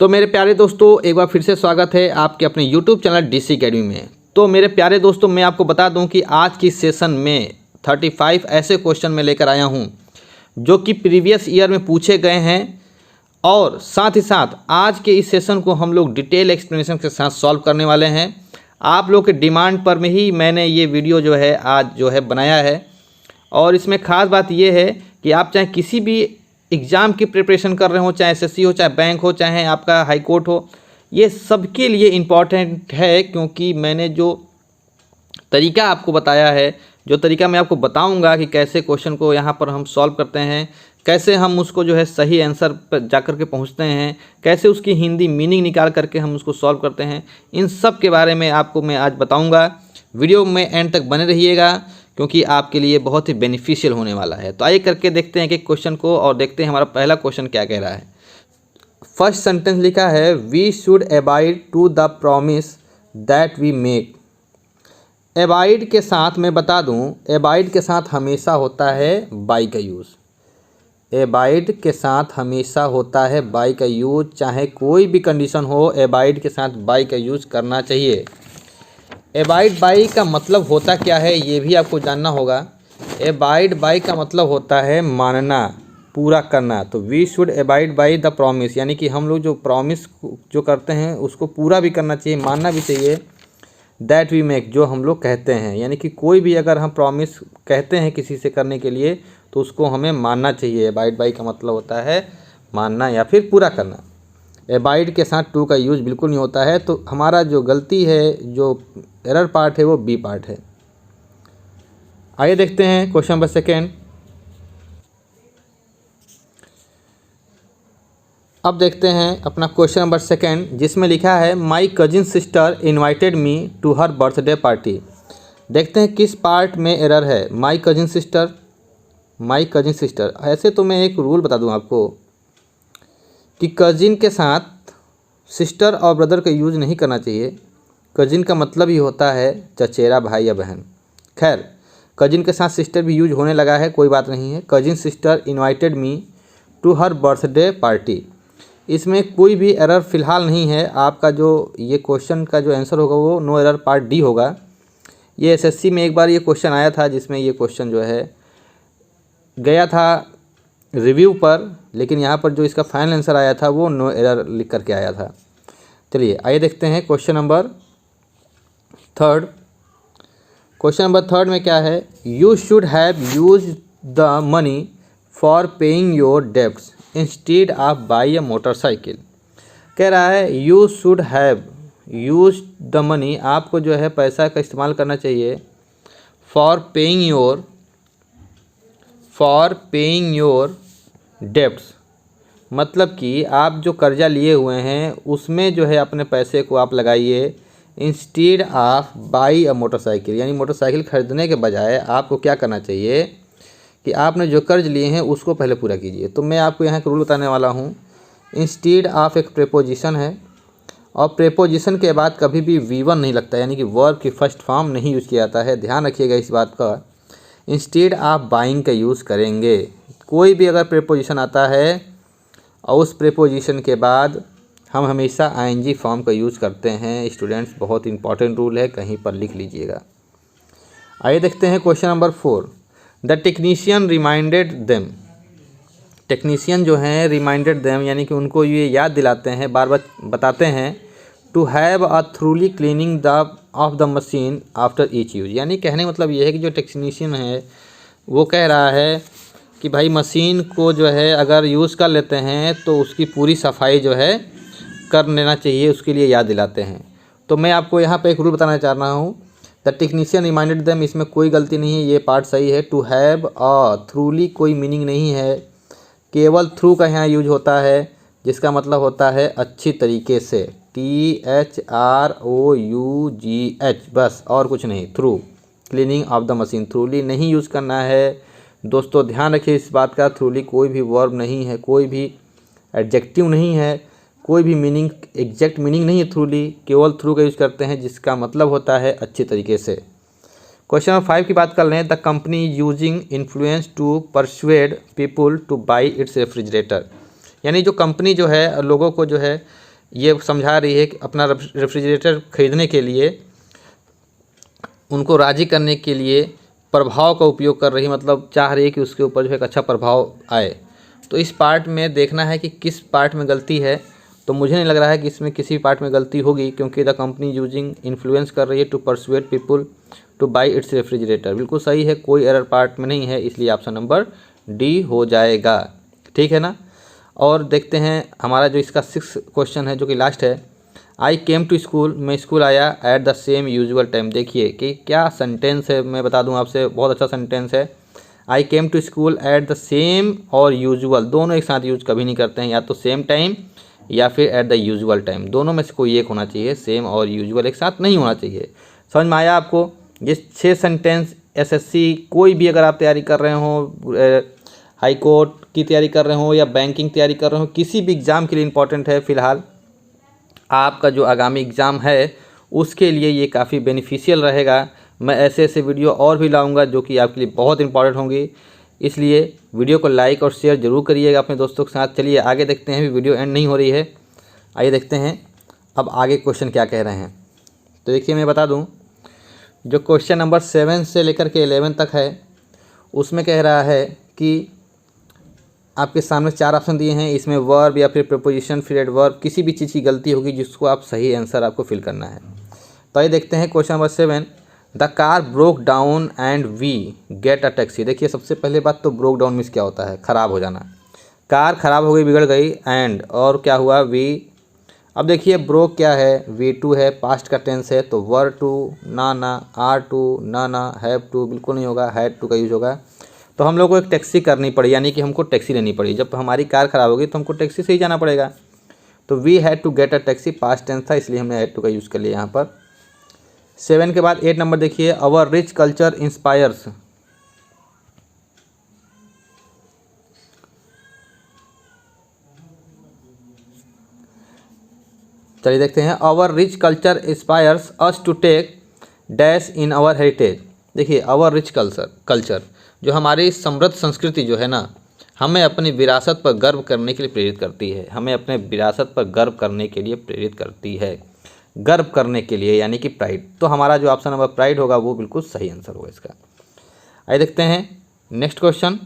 तो मेरे प्यारे दोस्तों, एक बार फिर से स्वागत है आपके अपने YouTube चैनल DC अकेडमी में। तो मेरे प्यारे दोस्तों, मैं आपको बता दूं कि आज की सेशन में 35 ऐसे क्वेश्चन मैं लेकर आया हूं जो कि प्रीवियस ईयर में पूछे गए हैं और साथ ही साथ आज के इस सेशन को हम लोग डिटेल एक्सप्लेनेशन के साथ सॉल्व करने वाले हैं। आप लोग के डिमांड पर में ही मैंने ये वीडियो जो है आज जो है बनाया है। और इसमें ख़ास बात ये है कि आप चाहे किसी भी एग्ज़ाम की प्रिपरेशन कर रहे हो, चाहे SSC हो, चाहे बैंक हो, चाहे आपका हाई कोर्ट हो, ये सबके लिए इम्पॉर्टेंट है। क्योंकि मैंने जो तरीका आपको बताया है, जो तरीका मैं आपको बताऊंगा कि कैसे क्वेश्चन को यहाँ पर हम सॉल्व करते हैं, कैसे हम उसको जो है सही आंसर पर जाकर के पहुँचते हैं, कैसे उसकी हिंदी मीनिंग निकाल करके हम उसको सॉल्व करते हैं, इन सब के बारे में आपको मैं आज बताऊँगा। वीडियो में एंड तक बने रहिएगा क्योंकि आपके लिए बहुत ही बेनिफिशियल होने वाला है। तो आइए करके देखते हैं कि क्वेश्चन को और देखते हैं हमारा पहला क्वेश्चन क्या कह रहा है। फर्स्ट सेंटेंस लिखा है, we should abide to the promise that we make. Abide के साथ मैं बता दूं, अबाइड के साथ हमेशा होता है बाई का यूज़। अबाइड के साथ हमेशा होता है बाई का यूज़, चाहे कोई भी कंडीशन हो, अबाइड के साथ बाई का यूज़ करना चाहिए। एबाइड बाई का मतलब होता क्या है ये भी आपको जानना होगा। एबाइड बाई का मतलब होता है मानना, पूरा करना। तो we should abide by the promise, यानी कि हम लोग जो प्रॉमिस जो करते हैं उसको पूरा भी करना चाहिए, मानना भी चाहिए। दैट वी मेक, जो हम लोग कहते हैं, यानी कि कोई भी अगर हम प्रॉमिस कहते हैं किसी से करने के लिए तो उसको हमें मानना चाहिए। एबाइड बाई का मतलब होता है मानना या फिर पूरा करना। एबाइड के साथ टू का यूज़ बिल्कुल नहीं होता है। तो हमारा जो गलती है, जो एरर पार्ट है, वो बी पार्ट है। आइए देखते हैं क्वेश्चन नंबर सेकेंड। अब देखते हैं अपना क्वेश्चन नंबर सेकेंड, जिसमें लिखा है my cousin sister invited me to her birthday party. देखते हैं किस पार्ट में एरर है। My cousin sister, my cousin sister. ऐसे तो मैं एक रूल बता दूं आपको कि कजिन के साथ सिस्टर और ब्रदर का यूज़ नहीं करना चाहिए। कजिन का मतलब ही होता है चचेरा भाई या बहन। खैर, कजिन के साथ सिस्टर भी यूज होने लगा है, कोई बात नहीं है। Cousin sister invited me to her birthday party, इसमें कोई भी एरर फ़िलहाल नहीं है। आपका जो ये क्वेश्चन का जो आंसर होगा वो नो एरर पार्ट डी होगा। ये SSC में एक बार ये क्वेश्चन आया था जिसमें ये क्वेश्चन जो है गया था रिव्यू पर, लेकिन यहाँ पर जो इसका फाइनल आंसर आया था वो नो एरर लिख करके आया था। चलिए आइए देखते हैं question number third. Question number third में क्या है, you should have use the money for paying your debts instead of by a motorcycle. कह रहा है you should have use the money, आपको जो है पैसा का इस्तेमाल करना चाहिए फॉर पेइंग योर डेब्ट्स, मतलब कि आप जो कर्जा लिए हुए हैं उसमें जो है अपने पैसे को आप लगाइए। Instead of by a motorcycle, यानी मोटरसाइकिल ख़रीदने के बजाय आपको क्या करना चाहिए कि आपने जो कर्ज लिए हैं उसको पहले पूरा कीजिए। तो मैं आपको यहाँ एक रूल बताने वाला हूँ। इंस्टेड ऑफ एक प्रेपोजिशन है और प्रेपोजिशन के बाद कभी भी V1 नहीं लगता, यानी कि वर्ब की फर्स्ट फॉर्म नहीं यूज़ किया जाता है। ध्यान रखिएगा इस बात का। इंस्टेड ऑफ बाइंग का यूज़ करेंगे। कोई भी अगर प्रेपोजिशन आता है और उस प्रेपोजिशन के बाद हम हमेशा ING फॉर्म का यूज़ करते हैं। स्टूडेंट्स, बहुत इंपॉर्टेंट रूल है, कहीं पर लिख लीजिएगा। आइए देखते हैं question number 4। The technician reminded them. Technician जो हैं रिमाइंडेड देम, यानी कि उनको ये याद दिलाते हैं, बार बार बताते हैं to have a thoroughly cleaning the of the machine after each use. यानी कहने का मतलब ये है कि जो टेक्नीशियन है वो कह रहा है कि भाई मशीन को जो है अगर यूज़ कर लेते हैं तो उसकी पूरी सफाई जो है कर लेना चाहिए, उसके लिए याद दिलाते हैं। तो मैं आपको यहाँ पे एक रूल बताना चाह रहा हूँ। द टेक्नीशियन रिमाइंडेड देम, इसमें कोई गलती नहीं है, ये पार्ट सही है। टू हैव अ थ्रूली कोई मीनिंग नहीं है, केवल थ्रू का यहाँ यूज होता है जिसका मतलब होता है अच्छी तरीके से। THROUGH, बस, और कुछ नहीं। Through cleaning of the machine, थ्रूली नहीं यूज़ करना है। दोस्तों ध्यान रखिए इस बात का, थ्रूली कोई भी वर्ब नहीं है, कोई भी एडजेक्टिव नहीं है, कोई भी मीनिंग एग्जैक्ट मीनिंग नहीं है थ्रूली, केवल थ्रू का यूज़ करते हैं जिसका मतलब होता है अच्छी तरीके से। क्वेश्चन नंबर 5 की बात कर लें। The company using influence to persuade people to buy its refrigerator, यानी जो कंपनी जो है लोगों को जो है ये समझा रही है कि अपना रेफ्रिजरेटर खरीदने के लिए उनको राज़ी करने के लिए प्रभाव का उपयोग कर रही है, मतलब चाह रही है कि उसके ऊपर जो है एक अच्छा प्रभाव आए। तो इस पार्ट में देखना है कि किस पार्ट में गलती है। तो मुझे नहीं लग रहा है कि इसमें किसी पार्ट में गलती होगी, क्योंकि द कंपनी यूजिंग इन्फ्लुएंस कर रही है to persuade people to buy its refrigerator. बिल्कुल सही है, कोई एरर पार्ट में नहीं है, इसलिए ऑप्शन नंबर डी हो जाएगा। ठीक है ना। और देखते हैं हमारा जो इसका 6 क्वेश्चन है, जो कि लास्ट है। आई केम टू स्कूल, मैं स्कूल आया eight the same usual time. देखिए कि क्या सेंटेंस है, मैं बता दूं आपसे, बहुत अच्छा सेंटेंस है। I came to school at the same और यूजुअल दोनों एक साथ यूज कभी नहीं करते हैं, या तो सेम टाइम या फिर एट द यूजुअल टाइम, दोनों में से कोई एक होना चाहिए। सेम और यूजुअल एक साथ नहीं होना चाहिए। समझ में आया आपको? ये 6 सेंटेंस एसएससी कोई भी अगर आप तैयारी कर रहे हो, हाई कोर्ट की तैयारी कर रहे हो या बैंकिंग तैयारी कर रहे हो, किसी भी एग्ज़ाम के लिए इम्पॉर्टेंट है। फ़िलहाल आपका जो आगामी एग्ज़ाम है उसके लिए ये काफ़ी बेनिफिशियल रहेगा। मैं ऐसे ऐसे वीडियो और भी लाऊंगा जो कि आपके लिए बहुत इंपॉर्टेंट होंगी, इसलिए वीडियो को लाइक और शेयर ज़रूर करिएगा अपने दोस्तों के साथ। चलिए आगे देखते हैं, वीडियो एंड नहीं हो रही है। आइए देखते हैं अब आगे क्वेश्चन क्या कह रहे हैं। तो देखिए मैं बता दूं, जो क्वेश्चन नंबर 7 से लेकर के 11 तक है उसमें कह रहा है कि आपके सामने 4 ऑप्शन दिए हैं, इसमें वर्ब या फिर प्रपोजिशन फिर एडवर्ब किसी भी चीज़ की गलती होगी जिसको आप सही आंसर आपको फिल करना है। तो आइए देखते हैं question number 7। The car broke down and we get a taxi. देखिए सबसे पहले बात तो ब्रोक डाउन मीन्स क्या होता है, ख़राब हो जाना। कार ख़राब हो गई, बिगड़ गई, एंड और क्या हुआ, वी। अब देखिए ब्रोक क्या है, V2 है, पास्ट का टेंस है, तो वर टू, ना, आर टू, ना, हैव टू बिल्कुल नहीं होगा, हैड टू का यूज होगा। तो हम लोग को एक टैक्सी करनी पड़ी, यानी कि हमको टैक्सी लेनी पड़ी। जब हमारी कार ख़राब होगी तो हमको टैक्सी से ही जाना पड़ेगा। तो we had to get a taxi, past tense था, इसलिए हमने हैड टू का यूज़ कर लिया यहाँ पर। 7 के बाद 8 नंबर देखिए, अवर रिच कल्चर इंस्पायर्स। चलिए देखते हैं, our rich culture inspires us to take dash in our heritage. देखिए आवर रिच कल्चर जो हमारी समृद्ध संस्कृति जो है ना, हमें अपनी विरासत पर गर्व करने के लिए प्रेरित करती है। हमें अपने विरासत पर गर्व करने के लिए प्रेरित करती है, गर्व करने के लिए, यानी कि प्राइड। तो हमारा जो ऑप्शन नंबर प्राइड होगा वो बिल्कुल सही आंसर होगा इसका। आइए देखते हैं next question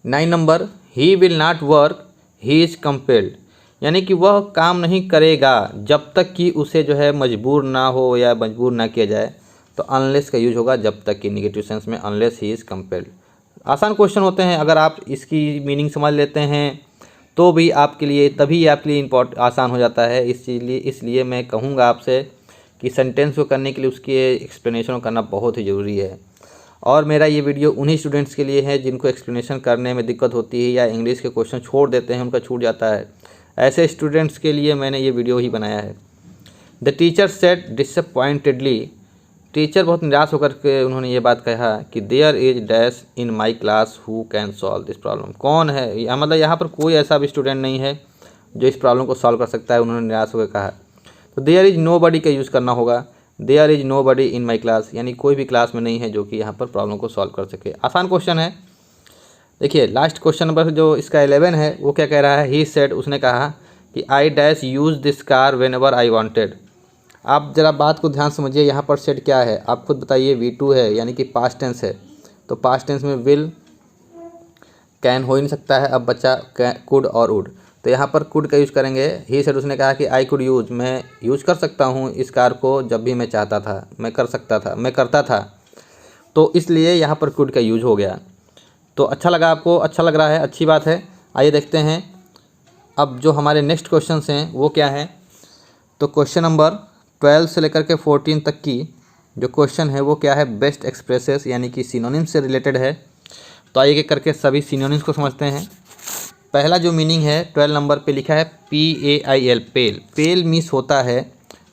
9 number, he will not work he is compelled. यानी कि वह काम नहीं करेगा जब तक कि उसे जो है मजबूर ना हो या मजबूर ना किया जाए। तो अनलेस का यूज होगा जब तक कि, निगेटिव सेंस में, अनलेस ही इज़ कंपेल्ड। आसान क्वेश्चन होते हैं, अगर आप इसकी मीनिंग समझ लेते हैं तो भी आपके लिए, तभी आपके लिए आसान हो जाता है। इसलिए मैं कहूँगा आपसे कि सेंटेंस को करने के लिए उसके एक्सप्लेनेशन करना बहुत ही ज़रूरी है। और मेरा ये वीडियो उन्हीं स्टूडेंट्स के लिए है जिनको एक्सप्लेनेशन करने में दिक्कत होती है या इंग्लिश के क्वेश्चन छोड़ देते हैं, उनका छूट जाता है। ऐसे स्टूडेंट्स के लिए मैंने ये वीडियो ही बनाया है। The teacher said disappointedly. Teacher बहुत निराश होकर के उन्होंने ये बात कहा कि there is dash in my class who can solve this problem. कौन है, या मतलब यहाँ पर कोई ऐसा भी स्टूडेंट नहीं है जो इस प्रॉब्लम को सॉल्व कर सकता है, उन्होंने निराश होकर कहा। तो देयर इज नो बडी का यूज़ करना होगा। There is nobody in my class, यानी कोई भी क्लास में नहीं है जो कि यहाँ पर प्रॉब्लम को सॉल्व कर सके। आसान क्वेश्चन है। देखिए लास्ट क्वेश्चन नंबर जो इसका 11 है वो क्या कह रहा है, ही सेड, उसने कहा कि I dash use this car when ever I wanted. आप ज़रा बात को ध्यान समझिए, यहाँ पर सेड क्या है आप खुद बताइए। V2 है, यानी कि पास्ट टेंस है, तो पास्ट टेंस में विल कैन हो ही नहीं सकता है। अब बच्चा कुड और वुड, तो यहाँ पर कुड का यूज़ करेंगे। ही सेड, उसने कहा कि आई कुड यूज़, मैं यूज़ कर सकता हूँ इस कार को जब भी मैं चाहता था, मैं कर सकता था, मैं करता था, तो इसलिए यहाँ पर कुड का यूज हो गया। तो अच्छा लगा आपको, अच्छा लग रहा है, अच्छी बात है। आइए देखते हैं अब जो हमारे नेक्स्ट क्वेश्चंस हैं वो क्या है। तो क्वेश्चन नंबर 12 से लेकर के 14 तक की जो क्वेश्चन है वो क्या है, बेस्ट एक्सप्रेसेस, यानी कि सिनोनिम से रिलेटेड है। तो आइए एक करके सभी सिनोनिम्स को समझते हैं। पहला जो मीनिंग है 12 नंबर पे लिखा है PAIL, पेल। पेल मीन्स होता है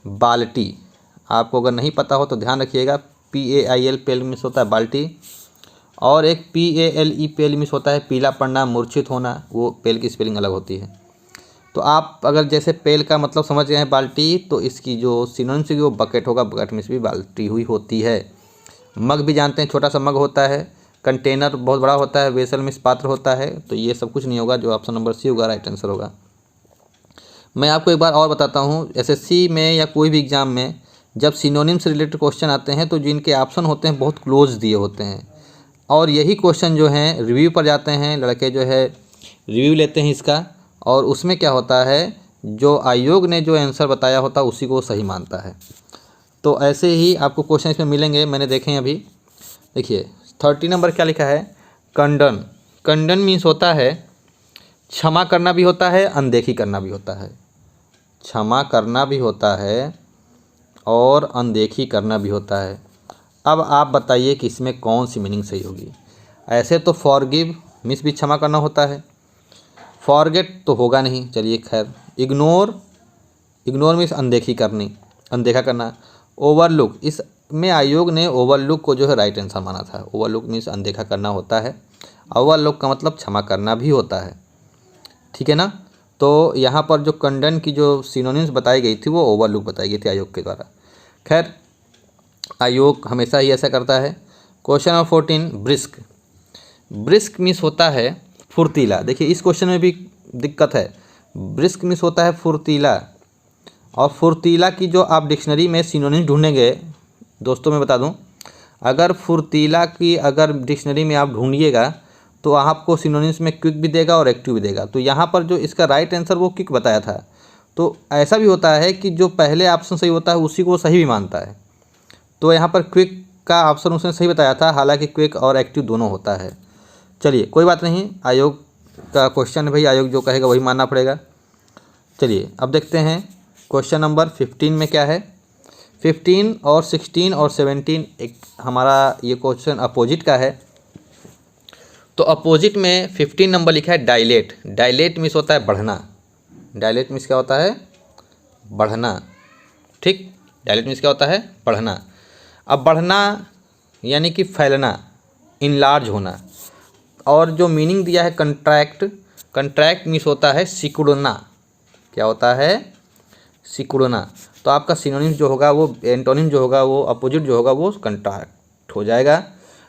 बाल्टी। आपको अगर नहीं पता हो तो ध्यान रखिएगा, PAIL पेल मीन्स होता है बाल्टी। और एक PALE पेल मीन्स होता है पीला पड़ना, मूर्छित होना, वो पेल की स्पेलिंग अलग होती है। तो आप अगर जैसे पेल का मतलब समझ गए हैं बाल्टी, तो इसकी जो सिनोनिम्स की वो बकेट होगा, बकेट मीन्स भी बाल्टी हुई होती है। मग भी जानते हैं, छोटा सा मग होता है। कंटेनर बहुत बड़ा होता है, वेसल मीन्स पात्र होता है। तो ये सब कुछ नहीं होगा, जो ऑप्शन नंबर सी होगा राइट आंसर होगा। मैं आपको एक बार और बताता हूँ, एसएससी में या कोई भी एग्ज़ाम में जब सिनोनिम से रिलेटेड क्वेश्चन आते हैं तो जिनके ऑप्शन होते हैं बहुत क्लोज दिए होते हैं, और यही क्वेश्चन जो हैं रिव्यू पर जाते हैं, लड़के जो है रिव्यू लेते हैं इसका, और उसमें क्या होता है जो आयोग ने जो आंसर बताया होता है उसी को सही मानता है। तो ऐसे ही आपको क्वेश्चन इसमें मिलेंगे, मैंने देखे हैं अभी। देखिए 30 नंबर क्या लिखा है, कंडन। कंडन मीन्स होता है क्षमा करना भी होता है, अनदेखी करना भी होता है। क्षमा करना भी होता है और अनदेखी करना भी होता है। अब आप बताइए कि इसमें कौन सी मीनिंग सही होगी। ऐसे तो फॉरगिव मीन्स भी क्षमा करना होता है, फॉरगेट तो होगा नहीं, चलिए खैर। इग्नोर, इग्नोर मीन्स अनदेखी करनी, अनदेखा करना। ओवरलुक, इसमें आयोग ने ओवरलुक को जो है राइट आंसर माना था। ओवरलुक मीन्स अनदेखा करना होता है, ओवरलुक का मतलब क्षमा करना भी होता है, ठीक है ना। तो यहाँ पर जो कंडन की जो सिनोनिम्स बताई गई थी वो ओवरलुक बताई गई थी आयोग के द्वारा। खैर आयोग हमेशा ही ऐसा करता है। Question number 14, brisk. Brisk means होता है फुर्तीला। देखिए इस क्वेश्चन में भी दिक्कत है, ब्रिस्क मीन्स होता है फुर्तीला, और फुर्तीला की जो आप डिक्शनरी में सिनोनिम ढूंढेंगे, दोस्तों मैं बता दूं, अगर फुर्तीला की अगर डिक्शनरी में आप ढूंढिएगा तो आपको सिनोनिम्स में क्विक भी देगा और एक्टिव भी देगा। तो यहाँ पर जो इसका राइट आंसर वो क्विक बताया था, तो ऐसा भी होता है कि जो पहले ऑप्शन सही होता है उसी को सही भी मानता है। तो यहाँ पर क्विक का ऑप्शन उसने सही बताया था, हालांकि क्विक और एक्टिव दोनों होता है। चलिए कोई बात नहीं, आयोग का क्वेश्चन है भाई, आयोग जो कहेगा वही मानना पड़ेगा। चलिए अब देखते हैं क्वेश्चन नंबर 15 में क्या है। 15 और 16 और 17 एक हमारा ये क्वेश्चन अपोजिट का है। तो अपोजिट में 15 नंबर लिखा है डायलेट। डायलेट मीन्स होता है बढ़ना। डायलेट मीन्स क्या होता है, बढ़ना, ठीक। डायलेट मीन्स क्या होता है, बढ़ना। अब बढ़ना यानी कि फैलना, इनलार्ज होना। और जो मीनिंग दिया है कंट्रैक्ट, कंट्रैक्ट मीन्स होता है सिकुड़ना। क्या होता है, सिकुड़ना। तो आपका सिनोनिम जो होगा वो, एंटोनिम जो होगा वो, अपोजिट जो होगा वो कंट्रैक्ट हो जाएगा।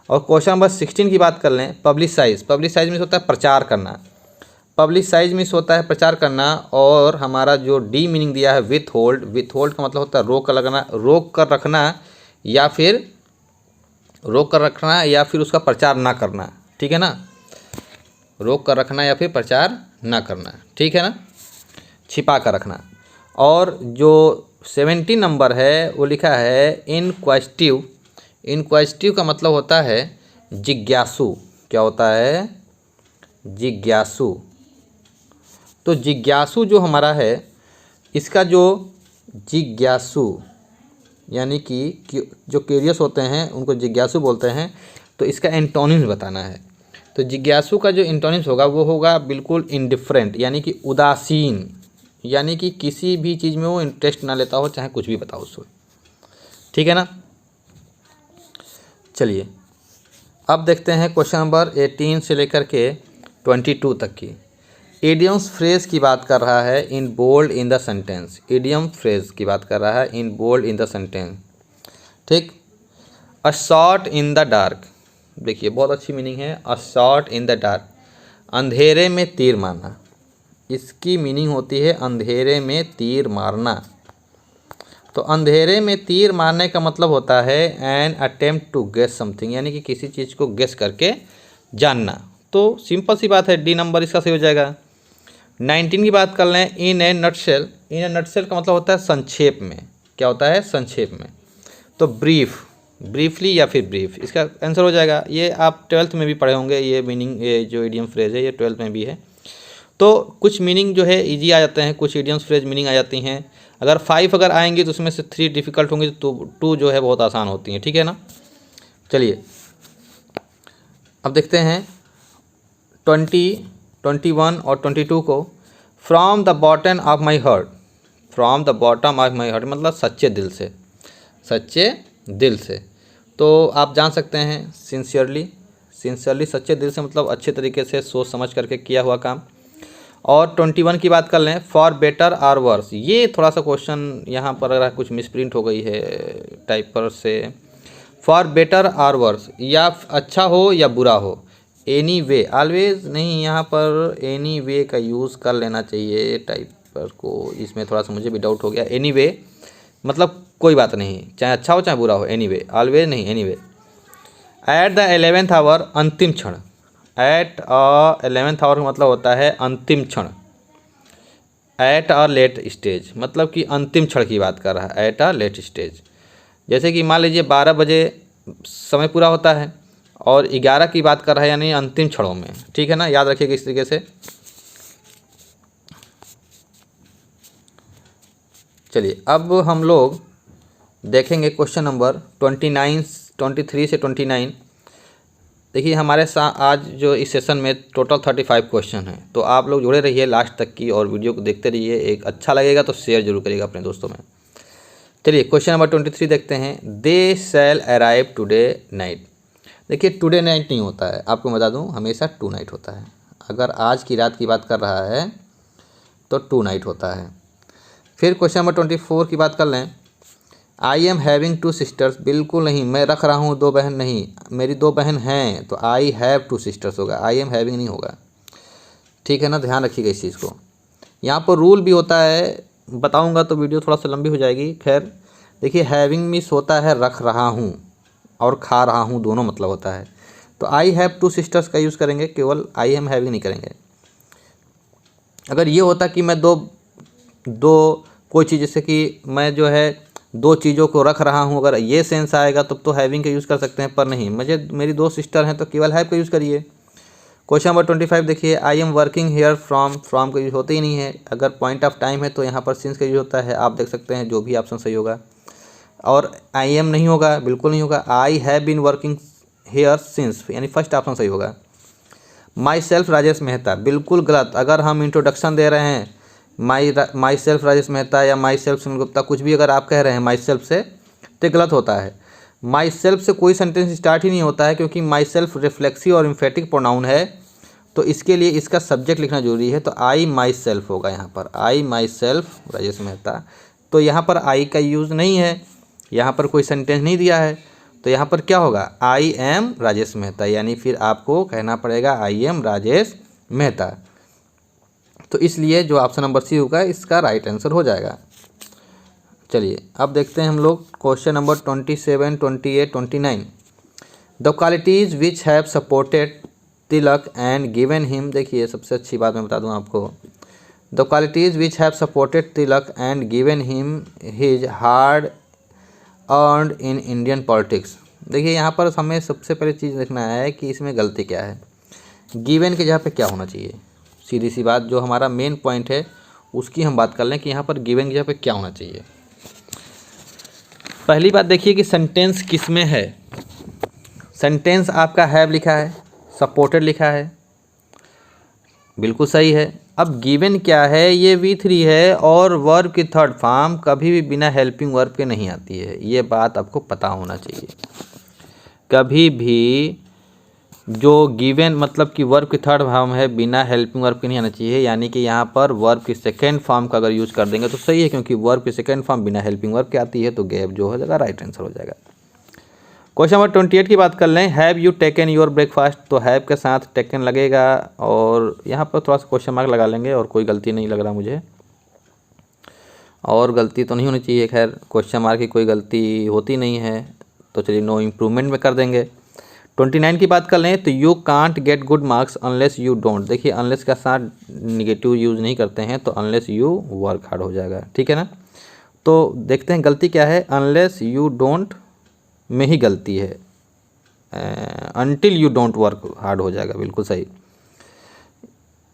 और क्वेश्चन नंबर 16 की बात कर लें, पब्लिसाइज। पब्लिसाइज मीन्स होता है प्रचार करना। पब्लिसाइज मीन्स होता है प्रचार करना। और हमारा जो डी मीनिंग दिया है विथ होल्ड। विथ होल्ड का मतलब होता है रोक कर लगना, रोक कर रखना, या फिर रोक कर रखना या फिर उसका प्रचार ना करना, ठीक है ना। रोक कर रखना या फिर प्रचार ना करना, ठीक है ना, छिपा कर रखना। और जो 17 नंबर है वो लिखा है इनक्वेस्टिव। इनक्वेस्टिव का मतलब होता है जिज्ञासु। क्या होता है, जिज्ञासु। तो जिज्ञासु जो हमारा है, इसका जो जिज्ञासु यानी कि जो क्यूरियस होते हैं उनको जिज्ञासु बोलते हैं। तो इसका एंटोनिम्स बताना है। तो जिज्ञासु का जो एंटोनिम्स होगा वो होगा बिल्कुल इंडिफरेंट, यानी कि उदासीन, यानी कि किसी भी चीज़ में वो इंटरेस्ट ना लेता हो, चाहे कुछ भी बताओ उसको, ठीक है ना। चलिए अब देखते हैं क्वेश्चन नंबर 18 से लेकर के 22 तक की। इडियम्स फ्रेज की बात कर रहा है in bold in the sentence. Idiom phrase की बात कर रहा है in bold in the sentence, ठीक। A shot in the dark, देखिए बहुत अच्छी मीनिंग है। A shot in the dark, अंधेरे में तीर मारना। इसकी मीनिंग होती है अंधेरे में तीर मारना। तो अंधेरे में तीर मारने का मतलब होता है an attempt to guess something, यानी कि किसी चीज़ को गेस करके जानना। तो सिंपल सी बात है, डी नंबर इसका सही हो जाएगा। 19 की बात कर लें, इन ए नटशेल। इन ए नटशेल का मतलब होता है संक्षेप में। क्या होता है, संक्षेप में। तो ब्रीफ, ब्रीफली या फिर ब्रीफ, इसका आंसर हो जाएगा। ये आप 12th में भी पढ़े होंगे, ये मीनिंग, ये जो इडियम फ्रेज है ये 12th में भी है। तो कुछ मीनिंग जो है इजी आ जाते हैं, कुछ इडियम्स फ्रेज मीनिंग आ जाती हैं। अगर 5 अगर आएंगी तो उसमें से 3 डिफ़िकल्ट होंगी, तो 2 जो है बहुत आसान होती हैं, ठीक है ना। चलिए अब देखते हैं 20, 21 और 22 को। From the bottom of my heart. From the bottom of my heart मतलब सच्चे दिल से, सच्चे दिल से। तो आप जान सकते हैं सिंसियरली। सिंसियरली सच्चे दिल से मतलब अच्छे तरीके से सोच समझ करके किया हुआ काम। और 21 की बात कर लें, फॉर बेटर आर वर्स। ये थोड़ा सा क्वेश्चन यहाँ पर अगर कुछ मिसप्रिंट हो गई है टाइपर से। फॉर बेटर आर वर्स, या अच्छा हो या बुरा हो। एनी वे, ऑलवेज नहीं, यहाँ पर एनी वे का यूज़ कर लेना चाहिए टाइप पेपर को, इसमें थोड़ा सा मुझे भी डाउट हो गया। एनीवे मतलब कोई बात नहीं, चाहे अच्छा हो चाहे बुरा हो, एनीवे ऑलवेज नहीं, anyway. At the 11th hour, अंतिम क्षण। एट 11th आवर का मतलब होता है अंतिम क्षण। एट अ लेट स्टेज मतलब कि अंतिम क्षण की बात कर रहा है, एट अ लेट स्टेज। जैसे कि मान लीजिए 12 बजे समय पूरा होता है और 11 की बात कर रहा है, यानी अंतिम क्षणों में, ठीक है ना, याद रखिएगा इस तरीके से। चलिए अब हम लोग देखेंगे क्वेश्चन नंबर 23 से 29। देखिए हमारे साथ आज जो इस सेशन में टोटल 35 क्वेश्चन हैं, तो आप लोग जुड़े रहिए लास्ट तक की और वीडियो को देखते रहिए। एक अच्छा लगेगा तो शेयर जरूर करिएगा अपने दोस्तों में। चलिए क्वेश्चन नंबर 23 देखते हैं। दे शैल अराइव टुडे नाइट। देखिए टुडे नाइट नहीं होता है, आपको बता दूं, हमेशा टू नाइट होता है। अगर आज की रात की बात कर रहा है तो टू नाइट होता है। फिर क्वेश्चन नंबर 24 की बात कर लें। I am having 2 sisters. बिल्कुल नहीं, मैं रख रहा हूँ 2 बहन नहीं, मेरी 2 बहन हैं, तो आई हैव 2 सिस्टर्स होगा, आई एम हैविंग नहीं होगा, ठीक है ना, ध्यान रखिएगा इस चीज़ को। यहाँ पर रूल भी होता है, बताऊँगा तो वीडियो थोड़ा सा लंबी हो जाएगी। खैर देखिए हैविंग मिस होता है रख रहा हूँ और खा रहा हूँ, दोनों मतलब होता है। तो आई हैव 2 सिस्टर्स का यूज़ करेंगे, केवल आई एम हैविंग नहीं करेंगे। अगर ये होता कि मैं दो कोई चीज़, जैसे कि मैं जो है 2 चीज़ों को रख रहा हूँ, अगर ये सेंस आएगा तब तो हैविंग का यूज़ कर सकते हैं, पर नहीं, मेरी 2 सिस्टर हैं तो केवल हैव का यूज़ करिए। क्वेश्चन नंबर 25 देखिए। I am working here from का यूज़ होते ही नहीं है। अगर पॉइंट ऑफ टाइम है तो यहाँ पर सिंस का यूज़ होता है, आप देख सकते हैं जो भी ऑप्शन सही होगा। और आई एम नहीं होगा, बिल्कुल नहीं होगा। I have been working here since, यानी फर्स्ट ऑप्शन सही होगा। माई सेल्फ राजेश मेहता, बिल्कुल गलत। अगर हम इंट्रोडक्शन दे रहे हैं माई सेल्फ राजेश मेहता या माई सेल्फ सुनील गुप्ता, कुछ भी अगर आप कह रहे हैं माई सेल्फ से, तो गलत होता है। माई सेल्फ से कोई सेंटेंस स्टार्ट ही नहीं होता है, क्योंकि माई सेल्फ रिफ्लेक्सिव और इम्फेटिक प्रोनाउन है, तो इसके लिए इसका सब्जेक्ट लिखना जरूरी है। तो आई माई सेल्फ होगा यहाँ पर, आई माई सेल्फ राजेश मेहता। तो यहाँ पर आई का यूज़ नहीं है, यहाँ पर कोई सेंटेंस नहीं दिया है, तो यहाँ पर क्या होगा, आई एम राजेश मेहता, यानी फिर आपको कहना पड़ेगा आई एम राजेश मेहता। तो इसलिए जो ऑप्शन नंबर सी होगा इसका राइट आंसर हो जाएगा। चलिए अब देखते हैं हम लोग question number 27, 28, 29। The qualities which have supported Tilak and given him. देखिए सबसे अच्छी बात मैं बता दूं आपको, the qualities which have supported Tilak and given him his hard earned in Indian politics. देखिए यहाँ पर हमें सबसे पहले चीज़ देखना है कि इसमें गलती क्या है, गिवन के जगह पे क्या होना चाहिए। सीधी सी बात, जो हमारा मेन पॉइंट है उसकी हम बात कर लें कि यहाँ पर गिवन की जगह पे क्या होना चाहिए। पहली बात देखिए कि सेंटेंस किस में है। सेंटेंस आपका हैव लिखा है, सपोर्टेड लिखा है, बिल्कुल सही है। अब गिवन क्या है, ये V3 है और वर्ब की थर्ड फॉर्म कभी भी बिना हेल्पिंग वर्ब के नहीं आती है, ये बात आपको पता होना चाहिए। कभी भी जो गिवन मतलब कि वर्ब की थर्ड फॉर्म है बिना हेल्पिंग वर्ब के नहीं आना चाहिए, यानी कि यहाँ पर वर्ब की सेकेंड फॉर्म का अगर यूज़ कर देंगे तो सही है, क्योंकि वर्ब की सेकेंड फॉर्म बिना हेल्पिंग वर्ब के आती है, तो गैप जो हो जाएगा राइट आंसर हो जाएगा। क्वेश्चन नंबर 28 की बात कर लें। Have you taken your breakfast, तो हैव के साथ टेकन लगेगा और यहाँ पर थोड़ा सा क्वेश्चन मार्क लगा लेंगे, और कोई गलती नहीं लग रहा मुझे, और गलती तो नहीं होनी चाहिए। खैर क्वेश्चन मार्क की कोई गलती होती नहीं है, तो चलिए नो इम्प्रूवमेंट में कर देंगे। 29 की बात कर लें तो you can't get good marks unless you don't. देखिए अनलेस का साथ निगेटिव यूज़ नहीं करते हैं, तो अनलेस यू वर्क हार्ड हो जाएगा, ठीक है ना। तो देखते हैं गलती क्या है, अनलेस यू डोंट में ही गलती है, until you don't work hard हो जाएगा, बिल्कुल सही,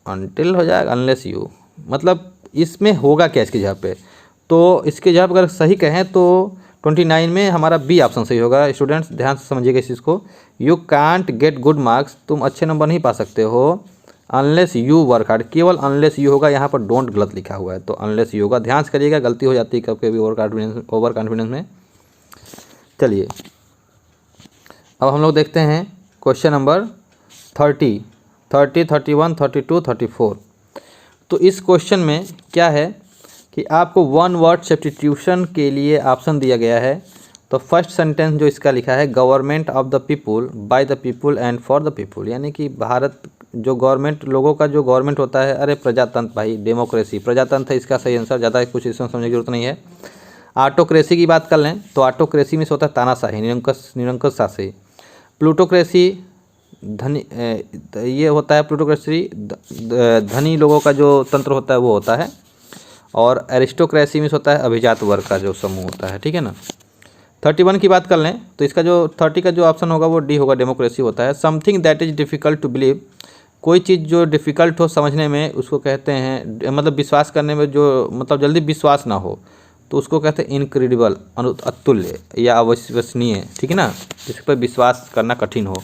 अनटिल हो जाएगा, अनलेस यू मतलब इसमें होगा क्या इसकी जगह पे, तो इसके जगह अगर सही कहें तो 29 में हमारा बी ऑप्शन सही होगा। स्टूडेंट्स ध्यान से समझिएगा इस चीज़ को, you can't get good marks, तुम अच्छे नंबर नहीं पा सकते हो अनलेस यू वर्क हार्ड, केवल अनलेस यू होगा, यहाँ पर डोंट गलत लिखा हुआ है, तो अनलेस यू होगा। ध्यान से करिएगा, गलती हो जाती है कभी कभी ओवर कॉन्फिडेंस में। चलिए अब हम लोग देखते हैं क्वेश्चन नंबर 30, 31, 32, 34। तो इस क्वेश्चन में क्या है कि आपको वन वर्ड सब्स्टिट्यूशन के लिए ऑप्शन दिया गया है। तो फर्स्ट सेंटेंस जो इसका लिखा है, government of the people, by the people and for the people, यानी कि भारत जो गवर्नमेंट लोगों का जो गवर्नमेंट होता है, अरे प्रजातंत्र भाई, डेमोक्रेसी, प्रजातंत्र है इसका सही आंसर, ज़्यादा कुछ इसमें समझने की जरूरत नहीं है। ऑटोक्रेसी की बात कर लें तो ऑटोक्रेसी में होता है तानाशाही, निरंकुश शासी। प्लूटोक्रेसी ये होता है, प्लूटोक्रेसी धनी लोगों का जो तंत्र होता है वो होता है। और एरिस्टोक्रेसी में होता है अभिजात वर्ग का जो समूह होता है, ठीक है ना। 31 की बात कर लें तो इसका जो 30 का जो ऑप्शन होगा वो डी होगा, डेमोक्रेसी होता है। Something that is difficult to believe, कोई चीज़ जो डिफ़िकल्ट हो समझने में उसको कहते हैं, मतलब विश्वास करने में जो मतलब जल्दी विश्वास ना हो तो उसको कहते हैं इनक्रेडिबल, अतुल्य या अविश्वसनीय, ठीक है ना, जिस पर विश्वास करना कठिन हो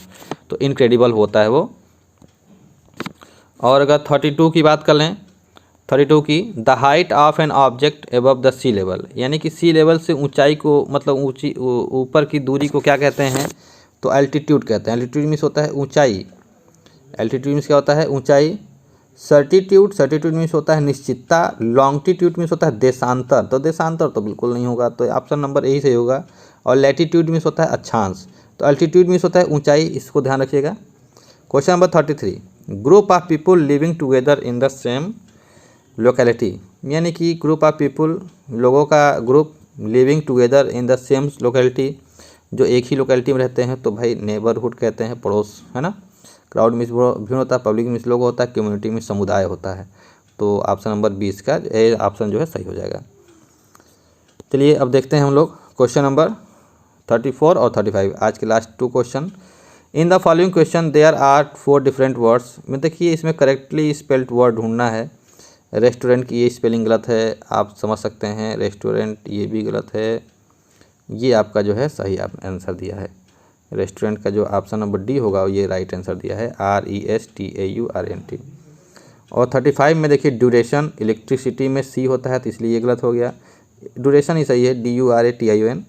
तो इनक्रेडिबल होता है वो। और अगर 32 की बात कर लें, 32 की, the height of an object above the sea level, यानी कि सी लेवल से ऊंचाई को, मतलब ऊंची ऊपर की दूरी को क्या कहते हैं, तो एल्टीट्यूड कहते हैं। एल्टीट्यूड मीन्स होता है ऊंचाई, एल्टीट्यूड मीन्स क्या होता है, ऊंचाई। सर्टिट्यूड, सर्टिट्यूड मीन्स होता है निश्चितता। लॉन्गिट्यूड मीन्स होता है देशांतर, तो देशांतर तो बिल्कुल नहीं होगा, तो ऑप्शन नंबर यही सही होगा। और लैटिट्यूड मीन्स होता है अक्षांश, तो अल्टीट्यूड मीन्स होता है ऊंचाई, इसको ध्यान रखिएगा। Question number 33, group of people living together in the same locality, यानी कि ग्रुप ऑफ पीपुल, लोगों का group, living together in the same locality, जो एक ही लोकेलिटी में रहते हैं तो भाई नेबरहुड कहते हैं, पड़ोस, है ना। क्राउड मीन्स भीड़ होता है, पब्लिक मीन्स लोग होता है, कम्युनिटी में समुदाय होता है, तो ऑप्शन नंबर 20 का ए ऑप्शन जो है सही हो जाएगा। चलिए अब देखते हैं हम लोग क्वेश्चन नंबर 34 और 35, आज के last 2 question. In the following question there are 4 different words, में देखिए इसमें करेक्टली स्पेल्ड वर्ड ढूंढना है। रेस्टोरेंट की ये स्पेलिंग गलत है, आप समझ सकते हैं, रेस्टोरेंट ये भी गलत है, ये आपका जो है सही आप आंसर दिया है। रेस्टोरेंट का जो ऑप्शन नंबर डी होगा ये राइट आंसर दिया है, RESTAURENT। और 35 में देखिए ड्यूरेशन, इलेक्ट्रिसिटी में सी होता है तो इसलिए ये गलत हो गया, ड्यूरेशन ही सही है, DURATION।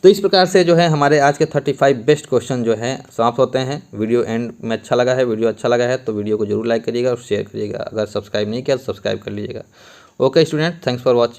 तो इस प्रकार से जो है हमारे आज के 35 बेस्ट क्वेश्चन जो हैं समाप्त होते हैं। वीडियो एंड में अच्छा लगा है, वीडियो अच्छा लगा है तो वीडियो को जरूर लाइक करिएगा और शेयर करिएगा। अगर सब्सक्राइब नहीं किया तो सब्सक्राइब कर लीजिएगा। Okay student, thanks for watching.